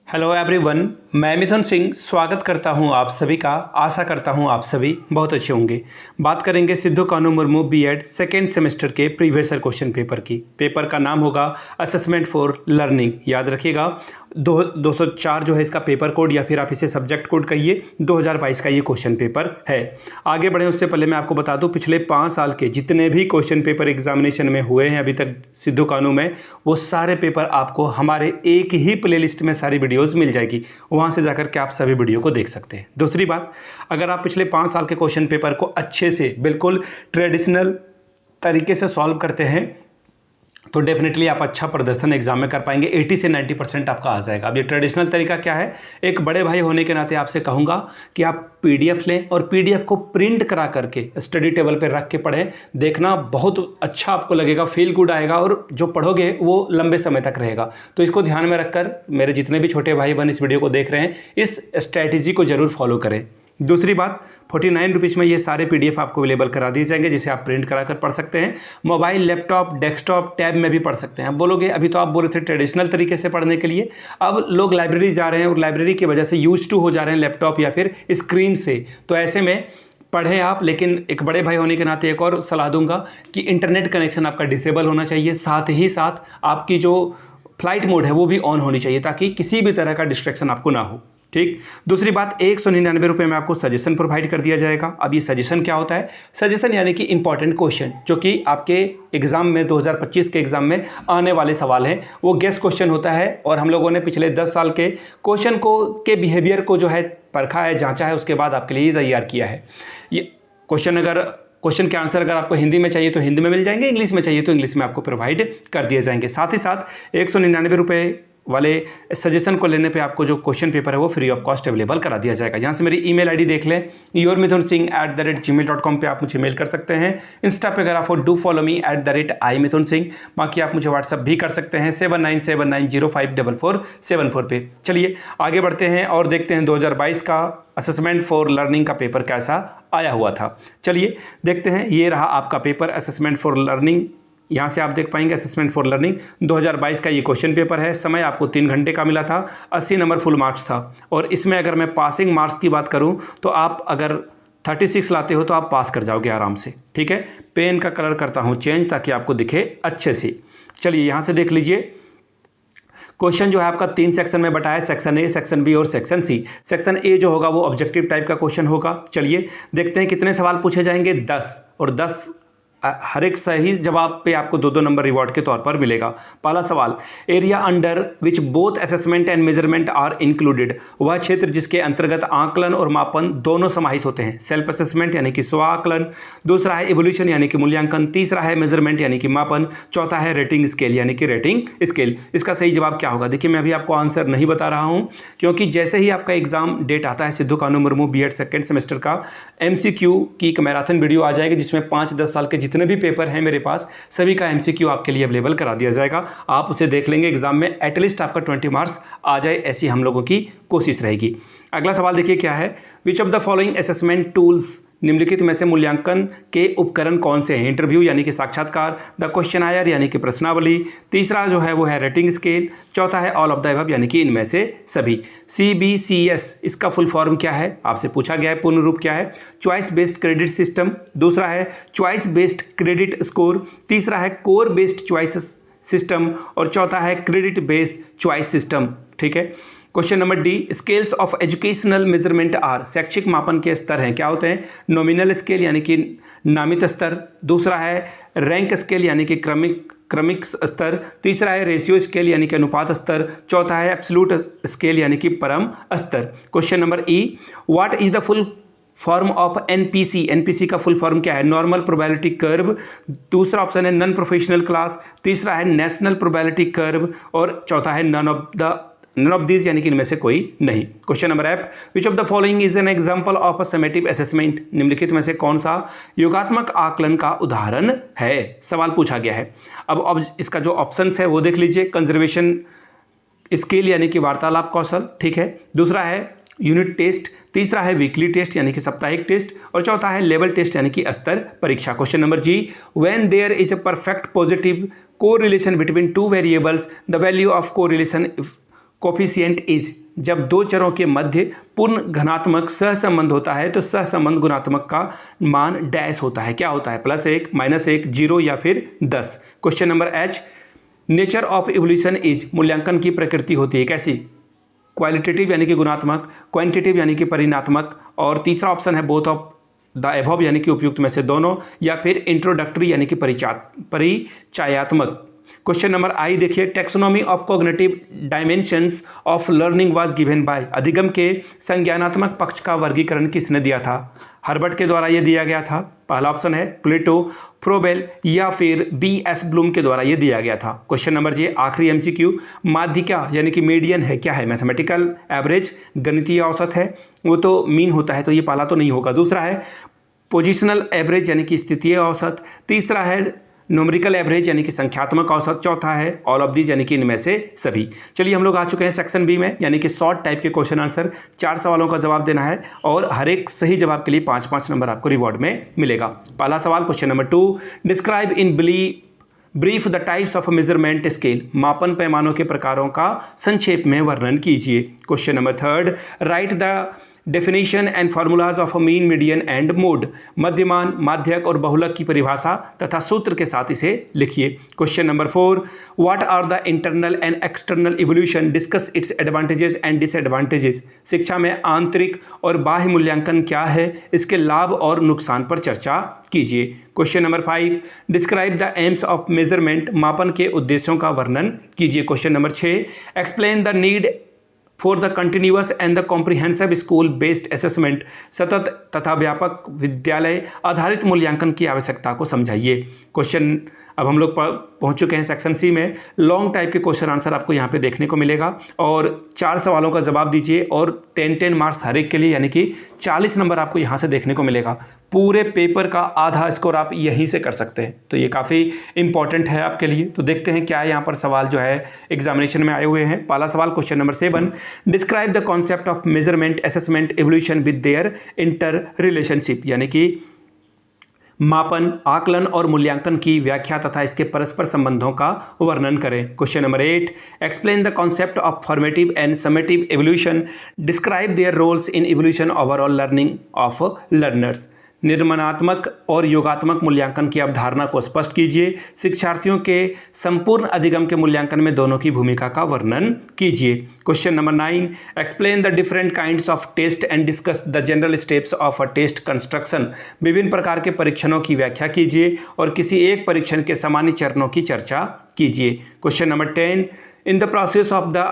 Hello everyone, मैं मिथुन सिंह स्वागत करता हूं आप सभी का। आशा करता हूं आप सभी बहुत अच्छे होंगे। बात करेंगे सिद्धू कानू मुर्मू बीएड सेकेंड सेमेस्टर के प्रीवियस ईयर क्वेश्चन पेपर की। पेपर का नाम होगा असेसमेंट फॉर लर्निंग। याद रखिएगा 204 जो है इसका पेपर कोड, या फिर आप इसे सब्जेक्ट कोड कहिए। 2022 का ये क्वेश्चन पेपर है। आगे बढ़े उससे पहले मैं आपको बता दूं, पिछले 5 साल के जितने भी क्वेश्चन पेपर एग्जामिनेशन में हुए हैं अभी तक सिद्धू कानू में, वो सारे पेपर आपको हमारे एक ही प्लेलिस्ट में सारी वीडियोस मिल जाएगी। वहां से जाकर के आप सभी वीडियो को देख सकते हैं। दूसरी बात, अगर आप पिछले 5 साल के क्वेश्चन पेपर को अच्छे से बिल्कुल ट्रेडिशनल तरीके से सॉल्व करते हैं तो डेफिनेटली आप अच्छा प्रदर्शन एग्जाम में कर पाएंगे। 80 से 90% आपका आ जाएगा। अब ये ट्रेडिशनल तरीका क्या है, एक बड़े भाई होने के नाते आपसे कहूँगा कि आप पीडीएफ लें और पीडीएफ को प्रिंट करा करके स्टडी टेबल पे रख के पढ़ें। देखना बहुत अच्छा आपको लगेगा, फील गुड आएगा और जो पढ़ोगे वो लंबे समय तक रहेगा। तो इसको ध्यान में रखकर मेरे जितने भी छोटे भाई बहन इस वीडियो को देख रहे हैं, इस स्ट्रैटेजी को जरूर फॉलो करें। दूसरी बात, 49 रुपीज़ में ये सारे पीडीएफ आपको अवेलेबल करा दिए जाएंगे, जिसे आप प्रिंट कराकर पढ़ सकते हैं। मोबाइल, लैपटॉप, डेस्कटॉप, टैब में भी पढ़ सकते हैं। आप बोलोगे अभी तो आप बोल रहे थे ट्रेडिशनल तरीके से पढ़ने के लिए, अब लोग लाइब्रेरी जा रहे हैं और लाइब्रेरी की वजह से यूज टू हो जा रहे हैं लैपटॉप या फिर स्क्रीन से। तो ऐसे में पढ़ें आप, लेकिन एक बड़े भाई होने के नाते एक और सलाह दूंगा कि इंटरनेट कनेक्शन आपका डिसेबल होना चाहिए। साथ ही साथ आपकी जो फ्लाइट मोड है वो भी ऑन होनी चाहिए, ताकि किसी भी तरह का डिस्ट्रैक्शन आपको ना हो। ठीक। दूसरी बात, 199 रुपये में आपको सजेशन प्रोवाइड कर दिया जाएगा। अब ये सजेशन क्या होता है? सजेशन यानी कि इंपॉर्टेंट क्वेश्चन जो कि आपके एग्जाम में 2025 के एग्जाम में आने वाले सवाल हैं, वो गेस क्वेश्चन होता है। और हम लोगों ने पिछले 10 साल के क्वेश्चन को के बिहेवियर को जो है परखा है, जांचा है, उसके बाद आपके लिए तैयार किया है। ये क्वेश्चन के आंसर अगर आपको हिंदी में चाहिए तो हिंदी में मिल जाएंगे, इंग्लिश में चाहिए तो इंग्लिश में आपको प्रोवाइड कर दिए जाएंगे। साथ ही साथ 199 रुपये वाले सजेशन को लेने पे आपको जो क्वेश्चन पेपर है वो फ्री ऑफ कॉस्ट अवेलेबल करा दिया जाएगा। यहाँ से मेरी ईमेल आईडी देख लें, yourmithunsingh@gmail.com पे आप मुझे मेल कर सकते हैं। इंस्टा पे अगर आप डू फॉलो मी @imithunsingh। बाकी आप मुझे व्हाट्सअप भी कर सकते हैं 7979054474 पे। चलिए आगे बढ़ते हैं और देखते हैं 2022 का असेसमेंट फॉर लर्निंग का पेपर कैसा आया हुआ था। चलिए देखते हैं। ये रहा आपका पेपर असेसमेंट फॉर लर्निंग। यहाँ से आप देख पाएंगे असेसमेंट फॉर लर्निंग 2022 का ये क्वेश्चन पेपर है। समय आपको 3 घंटे का मिला था। 80 नंबर फुल मार्क्स था। और इसमें अगर मैं पासिंग मार्क्स की बात करूँ तो आप अगर 36 लाते हो तो आप पास कर जाओगे आराम से। ठीक है। पेन का कलर करता हूँ चेंज ताकि आपको दिखे अच्छे से। चलिए यहाँ से देख लीजिए। क्वेश्चन जो है आपका 3 सेक्शन में बटा है, सेक्शन ए, सेक्शन बी और सेक्शन सी। सेक्शन ए जो होगा वो ऑब्जेक्टिव टाइप का क्वेश्चन होगा। चलिए देखते हैं कितने सवाल पूछे जाएंगे। 10 और 10 हर एक सही जवाब पे आपको 2-2 नंबर रिवॉर्ड के तौर पर मिलेगा। पहला सवाल, area under which both assessment and measurement are included. वह क्षेत्र जिसके अंतर्गत आकलन और मापन दोनों समाहित होते हैं। सेल्फ असेसमेंट यानी कि स्व आकलन, दूसरा है इवोल्यूशन यानी कि मूल्यांकन, तीसरा है मेजरमेंट यानी कि मापन, चौथा है रेटिंग स्केल यानी कि रेटिंग स्केल। इसका सही जवाब क्या होगा? देखिए मैं अभी आपको आंसर नहीं बता रहा हूं, क्योंकि जैसे ही आपका एग्जाम डेट आता है सिद्धू कानू मुर्मू बीएड सेकेंड सेमेस्टर का MCQ की एक मैराथन वीडियो आ जाएगी, जिसमें 5-10 साल के जितने भी पेपर हैं मेरे पास सभी का MCQ आपके लिए अवेलेबल करा दिया जाएगा। आप उसे देख लेंगे, एग्जाम में एटलीस्ट आपका 20 मार्क्स आ जाए, ऐसी हम लोगों की कोशिश रहेगी। अगला सवाल देखिए क्या है। Which of the following assessment tools, निम्नलिखित में से मूल्यांकन के उपकरण कौन से हैं? इंटरव्यू यानी कि साक्षात्कार, द क्वेश्चनायर यानी कि प्रश्नावली, तीसरा जो है वो है रेटिंग स्केल, चौथा है ऑल ऑफ द अबव यानी कि इनमें से सभी। CBCS इसका फुल फॉर्म क्या है? आपसे पूछा गया है। पूर्ण रूप क्या है? चॉइस बेस्ड क्रेडिट सिस्टम, दूसरा है चॉइस बेस्ड क्रेडिट स्कोर, तीसरा है कोर बेस्ड चॉइस सिस्टम और चौथा है क्रेडिट बेस्ड चॉइस सिस्टम। ठीक है। Question number D, scales of educational measurement are, शैक्षिक मापन के स्तर हैं, क्या होते हैं? नॉमिनल स्केल यानी कि नामित स्तर, दूसरा है रैंक स्केल यानी कि क्रमिक स्तर, तीसरा है रेशियो स्केल यानी कि अनुपात स्तर, चौथा है एब्सोल्यूट स्केल यानी कि परम स्तर। Question number E, what is the full form of NPC का फुल फॉर्म क्या है? नॉर्मल प्रोबेबिलिटी कर्व, दूसरा ऑप्शन है नॉन प्रोफेशनल क्लास, तीसरा है नेशनल प्रोबेबिलिटी कर्व और चौथा है नन ऑफ दीज यानी कि इनमें से कोई नहीं। Question number F, which of the following is an example of a summative assessment, निम्नलिखित में से कौन सा योगात्मक आकलन का उदाहरण है? सवाल पूछा गया है। अब इसका जो ऑप्शंस है वो देख लीजिए। कंजर्वेशन स्किल यानी कि वार्तालाप कौशल, ठीक है, दूसरा है यूनिट टेस्ट, तीसरा है वीकली टेस्ट यानी कि साप्ताहिक टेस्ट और चौथा है लेवल टेस्ट यानी कि स्तर परीक्षा। Question number G, when there is a perfect positive correlation between two variables the value of correlation coefficient is, जब दो चरों के मध्य पूर्ण घनात्मक सहसंबंध होता है तो सहसंबंध गुणात्मक का मान डैश होता है। क्या होता है? +1, -1, 0 या फिर 10। Question number H, nature of evolution is, मूल्यांकन की प्रकृति होती है कैसी? क्वालिटेटिव यानी कि गुणात्मक, क्वांटिटेटिव यानी कि परिमाणात्मक, और तीसरा ऑप्शन है बोथ ऑफ द एबव यानी कि उपयुक्त में से दोनों, या फिर इंट्रोडक्टरी यानी कि परिचयात्मक। क्वेश्चन नंबर आई देखिए, taxonomy of cognitive dimensions of learning was given by, अधिगम के संज्ञानात्मक पक्ष का वर्गीकरण किसने दिया था? हर्बर्ट के द्वारा ये दिया गया था। पहला ऑप्शन है प्लेटो, फ्रोबेल या फिर B.S. ब्लूम के द्वारा ये दिया गया था। क्वेश्चन नंबर जी आखिरी MCQ, माध्यिका यानी कि मीडियन है क्या है? मैथमेटिकल एवरेज, गणितीय औसत है, वो तो मीन होता है तो ये पहला तो नहीं होगा। दूसरा है पोजिशनल एवरेज यानी कि स्थितीय औसत, तीसरा है न्यूमेरिकल एवरेज यानी कि संख्यात्मक औसत, चौथा है ऑल ऑफ दीज यानी कि इनमें से सभी। चलिए हम लोग आ चुके हैं सेक्शन बी में, यानी कि शॉर्ट टाइप के क्वेश्चन आंसर, 4 सवालों का जवाब देना है और हर एक सही जवाब के लिए 5-5 नंबर आपको रिवॉर्ड में मिलेगा। पहला सवाल question number 2, describe in brief the types of measurement scale, मापन पैमानों के प्रकारों का संक्षेप में वर्णन कीजिए। Question number 3, write the definition and formulas of mean, median and mode, मध्यमान, माध्यक और बहुलक की परिभाषा तथा सूत्र के साथ इसे लिखिए। Question number 4, what are the internal and external evaluation, discuss its advantages and disadvantages, शिक्षा में आंतरिक और बाह्य मूल्यांकन क्या है, इसके लाभ और नुकसान पर चर्चा कीजिए। Question number 5, describe the AIIMS of measurement, मापन के उद्देश्यों का वर्णन कीजिए। Question number 6, explain the need for the continuous and the comprehensive school based assessment, सतत तथा व्यापक विद्यालय आधारित मूल्यांकन की आवश्यकता को समझाइए। क्वेश्चन अब हम लोग पहुंच चुके हैं सेक्शन सी में। लॉन्ग टाइप के क्वेश्चन आंसर आपको यहाँ पे देखने को मिलेगा और 4 सवालों का जवाब दीजिए और 10-10 मार्क्स हर एक के लिए, यानी कि 40 नंबर आपको यहाँ से देखने को मिलेगा। पूरे पेपर का आधा स्कोर आप यहीं से कर सकते हैं, तो ये काफ़ी इंपॉर्टेंट है आपके लिए। तो देखते हैं क्या यहाँ पर सवाल जो है एग्जामिनेशन में आए हुए हैं। पहला सवाल question number 7, describe the concept of measurement, assessment, evolution with their inter relationship, यानी कि मापन, आकलन और मूल्यांकन की व्याख्या तथा इसके परस्पर संबंधों का वर्णन करें। Question number 8, explain the concept of formative and summative evaluation, describe their roles in evaluation overall learning of learners, निर्माणात्मक और योगात्मक मूल्यांकन की अवधारणा को स्पष्ट कीजिए, शिक्षार्थियों के संपूर्ण अधिगम के मूल्यांकन में दोनों की भूमिका का वर्णन कीजिए। Question number 9, explain the different kinds of test and discuss the general steps of a test construction, विभिन्न प्रकार के परीक्षणों की व्याख्या कीजिए और किसी एक परीक्षण के सामान्य चरणों की चर्चा कीजिए। Question number 10, in the process of the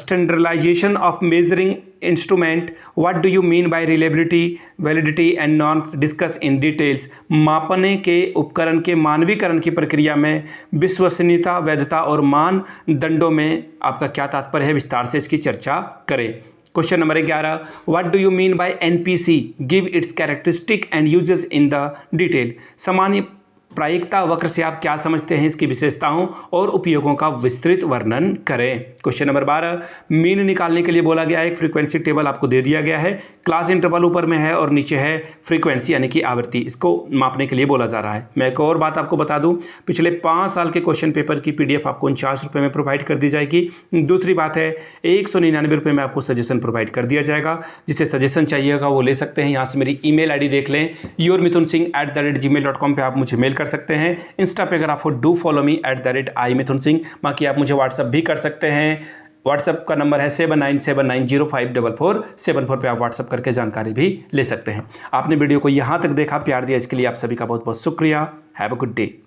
standardization of measuring instrument, what do you mean by reliability, validity and norms, discuss in details, मापने के उपकरण के मानवीकरण की प्रक्रिया में विश्वसनीयता, वैधता और मानदंडों में आपका क्या तात्पर्य है, विस्तार से इसकी चर्चा करें। Question number 11, what do you mean by NPC, give its characteristic and uses in the detail, सामान्य प्रायिकता वक्र से आप क्या समझते हैं, इसकी विशेषताओं और उपयोगों का विस्तृत वर्णन करें। क्वेश्चन नंबर 12, मीन निकालने के लिए बोला गया है, एक फ्रीक्वेंसी टेबल आपको दे दिया गया है, क्लास इंटरवल ऊपर में है और नीचे है फ्रीक्वेंसी यानी कि आवृत्ति, इसको मापने के लिए बोला जा रहा है। मैं एक और बात आपको बता दूं, पिछले 5 साल के क्वेश्चन पेपर की PDF आपको 49 रुपये में प्रोवाइड कर दी जाएगी। दूसरी बात है 199 रुपये में आपको सजेशन प्रोवाइड कर दिया जाएगा, जिसे सजेशन चाहिएगा वो ले सकते हैं। यहाँ से मेरी email ID देख लें, yourmithunsingh@gmail.com पर आप मुझे मेल कर सकते हैं। इंस्टा पे अगर आपको डू फॉलो मी @imithunsingh, बाकी आप मुझे व्हाट्सअप भी कर सकते हैं। व्हाट्सअप का नंबर है 7979054474 पे आप व्हाट्सअप करके जानकारी भी ले सकते हैं। आपने वीडियो को यहाँ तक देखा, प्यार दिया, इसके लिए आप सभी का बहुत बहुत शुक्रिया। Have a good day.